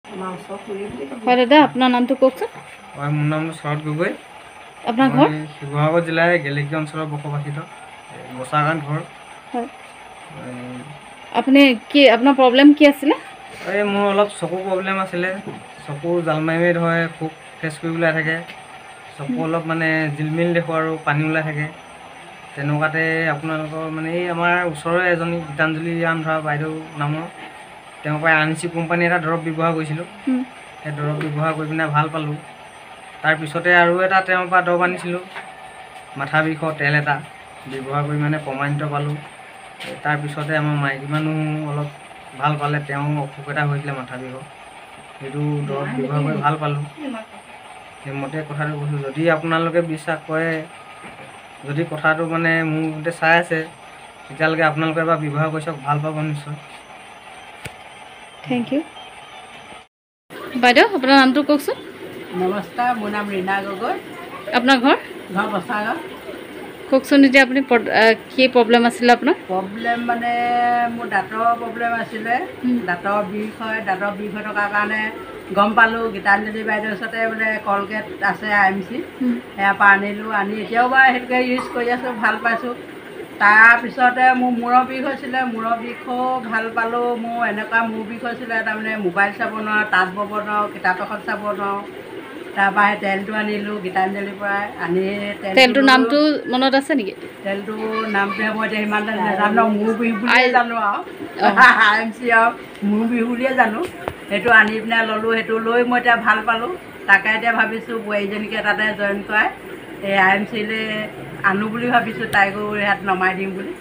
হয় দাদা, আপোনাৰ নামটো কওকচোন। হয়, মোৰ নাম শৰৎ গগৈ। আপোনাৰ ঘৰ? শিৱসাগৰ জিলাৰ গেলেকী অঞ্চলৰ বসবাসিত বচাগান ঘৰ। হয়, আপুনি কি, আপোনাৰ প্ৰব্লেম কি আছিলে? এই মোৰ অলপ চকু প্ৰব্লেম আছিলে। চকু জালমাৰি ধৰে, খুব ফেচ কৰি ওলাই থাকে। চকু অলপ মানে জিলমিল দেখোঁ আৰু পানী ওলাই থাকে। তেনেকুৱাতে আপোনালোকৰ মানে এই আমাৰ ওচৰৰে এজনী গীতাঞ্জলি ধৰা বাইদেউ নামৰ, তেওঁৰ পৰা RNC কোম্পানী এটা দৰৱ ব্যৱহাৰ কৰিছিলোঁ। সেই দৰৱ ব্যৱহাৰ কৰি পিনে ভাল পালোঁ। তাৰপিছতে আৰু এটা তেওঁৰ পৰা দৰৱ আনিছিলোঁ, মাথা বিষৰ তেল এটা ব্যৱহাৰ কৰি মানে প্ৰমাণিত পালোঁ। তাৰপিছতে আমাৰ মাইকী মানুহ অলপ ভাল পালে, তেওঁ অসুখ এটা হৈছিলে মাথা বিষৰ, সেইটো দৰৱ ব্যৱহাৰ কৰি ভাল পালোঁ। সেইমতে কথাটো কৈছোঁ, যদি আপোনালোকে বিশ্বাস কৰে, যদি কথাটো মানে মোৰ মতে চাই আছে, তেতিয়ালৈকে আপোনালোকে এবাৰ ব্যৱহাৰ কৰি চাওক, ভাল পাব নিশ্চয়। Thank you. বাইদেউ, আপোনাৰ নামটো কওকচোন। নমস্কাৰ, মোৰ নাম ৰীণা গগৈ। আপোনাৰ ঘৰ? ঘৰ বচাগাঁও। কওকচোন এতিয়া আপুনি কি প্ৰব্লেম আছিলে আপোনাৰ? প্ৰব্লেম মানে মোৰ দাঁতৰ প্ৰব্লেম আছিলে। দাঁতৰ বিষ হয়, দাঁতৰ বিষ হৈ থকাৰ কাৰণে গম পালোঁ গীতাঞ্জলি বাইদেউৰ ওচৰতে বোলে কলগেট আছে RMC, সেয়াৰ পৰা আনিলোঁ। আনি এতিয়াও বাৰু সেইটোকে ইউজ কৰি আছোঁ, ভাল পাইছোঁ। তাৰপিছতে মোৰ মূৰৰ বিষ হৈছিলে, মূৰৰ বিষো ভাল পালোঁ। মোৰ এনেকুৱা মূৰ বিষ হৈছিলে, তাৰমানে মোবাইল চাব নোৱাৰোঁ, তাঁত ব'ব নোৱাৰোঁ, কিতাপ এখন চাব নোৱাৰোঁ। তাৰপৰা সেই তেলটো আনিলোঁ গীতাঞ্জলিৰ পৰাই। আনি তেলটোৰ নামটো মনত আছে নেকি? তেলটোৰ নামটোহে মই এতিয়া সিমান নাজানো, মূৰ বিষ বুলিয়ে জানো আৰু RMC আৰু মূৰ বিষ বুলিয়ে জানো। সেইটো আনি পিনে ল'লোঁ, সেইটো লৈ মই এতিয়া ভাল পালোঁ। তাকে এতিয়া ভাবিছোঁ বোৱাৰীজনীকে তাতে জইন কৰাই এই RMC লৈ আনো বুলি ভাবিছোঁ, তাইকো ইয়াত নমাই দিম বুলি।